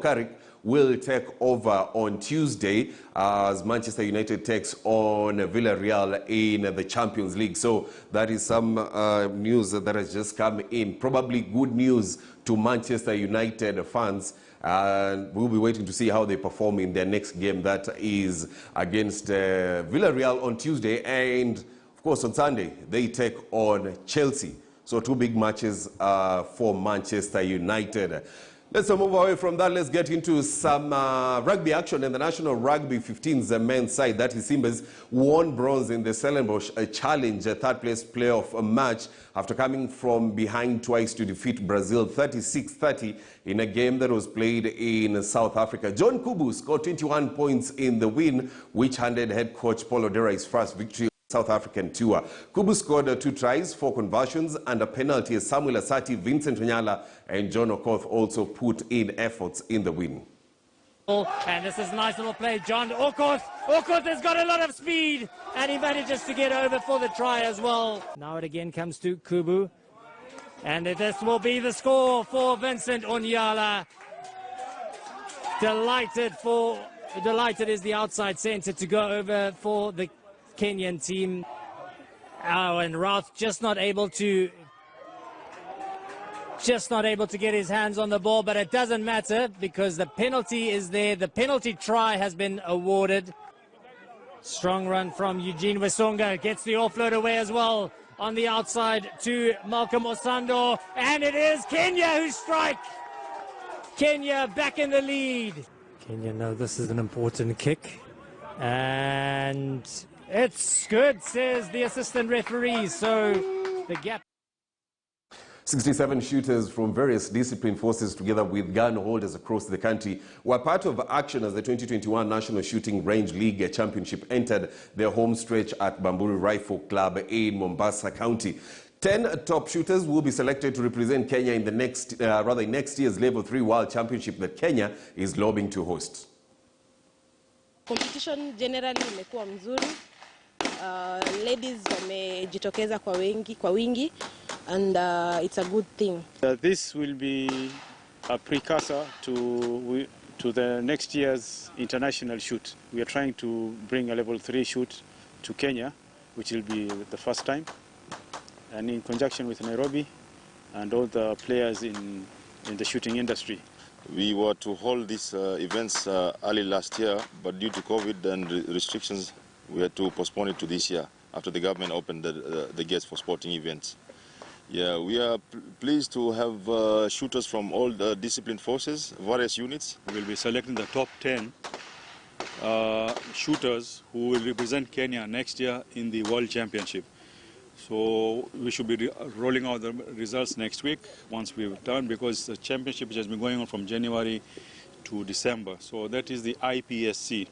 Carrick will take over on Tuesday as Manchester United takes on Villarreal in the Champions League. So that is some news that has just come in. Probably good news to Manchester United fans. And we'll be waiting to see how they perform in their next game. That is against Villarreal on Tuesday. And, of course, on Sunday, they take on Chelsea. So two big matches for Manchester United. Let's move away from that. Let's get into some rugby action. In the National Rugby 15's men's side, that is Simba's, won bronze in the Stellenbosch Challenge, a third-place playoff match after coming from behind twice to defeat Brazil 36-30 in a game that was played in South Africa. John Kubu scored 21 points in the win, which handed head coach Paul Odera his first victory South African tour. Kubu scored 2 tries, 4 conversions, and a penalty as Samuel Asati, Vincent Onyala, and John Okoth also put in efforts in the win. And this is a nice little play. John Okoth. Okoth has got a lot of speed, and he manages to get over for the try as well. Now it again comes to Kubu. And this will be the score for Vincent Onyala. Delighted is the outside centre to go over for the Kenyan team. Oh, and Routh just not able to get his hands on the ball, but it doesn't matter because the penalty is there. The penalty try has been awarded. Strong run from Eugene Wesonga, gets the offload away as well on the outside to Malcolm Osando, and it is Kenya who strike. Kenya back in the lead. Kenya know this is an important kick, and it's good, says the assistant referee. So the gap. 67 shooters from various discipline forces together with gun holders across the country were part of action as the 2021 National Shooting Range League Championship entered their home stretch at Bamburi Rifle Club in Mombasa County. 10 top shooters will be selected to represent Kenya in the next year's Level 3 World Championship that Kenya is lobbying to host. Competition generally imekuwa mzuri. Ladies wamejitokeza kwa wingi, and it's a good thing. This will be a precursor to the next year's international shoot. We are trying to bring a level 3 shoot to Kenya, which will be the first time, and in conjunction with Nairobi and all the players in the shooting industry. We were to hold these events early last year, but due to COVID and restrictions, we had to postpone it to this year after the government opened the gates for sporting events. Yeah, we are pleased to have shooters from all the discipline forces, various units. We will be selecting the top 10 shooters who will represent Kenya next year in the World Championship. So we should be rolling out the results next week once we've done, because the championship has been going on from January to December. So that is the IPSC.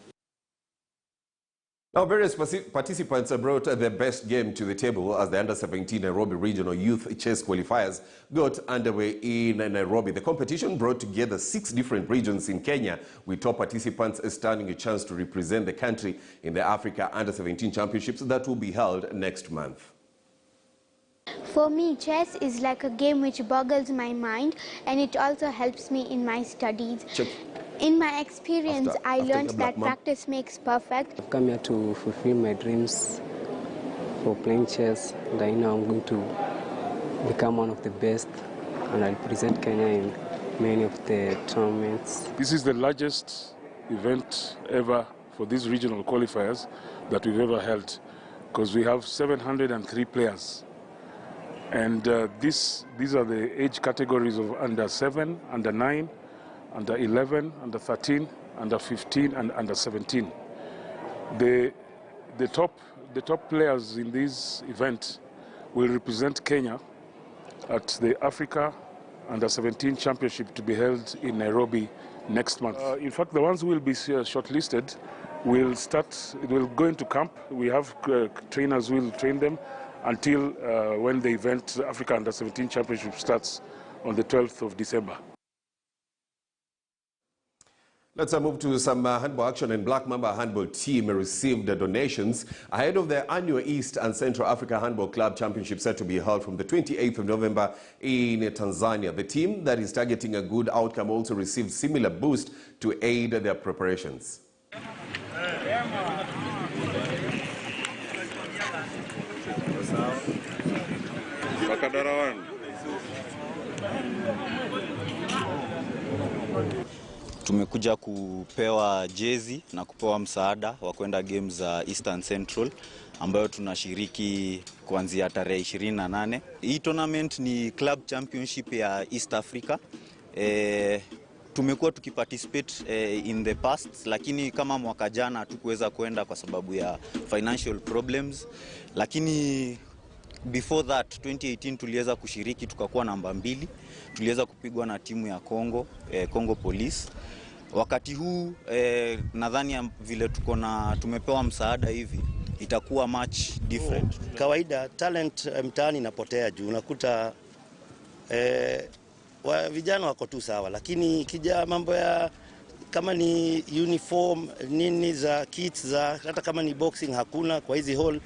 Now, various participants brought their best game to the table as the Under-17 Nairobi Regional Youth Chess Qualifiers got underway in Nairobi. The competition brought together 6 different regions in Kenya, with top participants standing a chance to represent the country in the Africa Under-17 Championships that will be held next month. For me, chess is like a game which boggles my mind, and it also helps me in my studies. In my experience, I learned that practice makes perfect. I've come here to fulfill my dreams for playing chess, and I know I'm going to become one of the best, and I'll present Kenya in many of the tournaments. This is the largest event ever for these regional qualifiers that we've ever held, because we have 703 players. And these are the age categories of under 7, under 9, under 11, under 13, under 15, and under 17. The top players in this event will represent Kenya at the Africa Under 17 Championship to be held in Nairobi next month. In fact, the ones who will be shortlisted will go into camp. We have trainers who will train them until when the event, the Africa Under 17 Championship, starts on the 12th of December. Let's move to some handball action. And Black Mamba handball team received donations ahead of the annual East and Central Africa Handball Club Championship set to be held from the 28th of November in Tanzania. The team that is targeting a good outcome also received similar boost to aid their preparations. Tumekuja kupewa jezi na kupewa msaada wa kwenda games za Eastern Central ambayo tunashiriki kuanzia tarehe 28. Hii tournament ni club championship ya East Africa. Tumekuwa tukiparticipate in the past, lakini kama mwaka jana hatukuweza kwenda kwa sababu ya financial problems, lakini before that 2018 tuliweza kushiriki, tukakuwa namba 2. Tuliweza kupigwa na timu ya Congo Police. Wakati huu nadhani vile tumepewa msaada hivi itakuwa much different. Kawaida talent mtaani inapotea juu, unakuta vijana wako tu sawa, lakini kija mambo ya kama ni uniform nini za kits za hata kama ni boxing hakuna kwa hizi hall.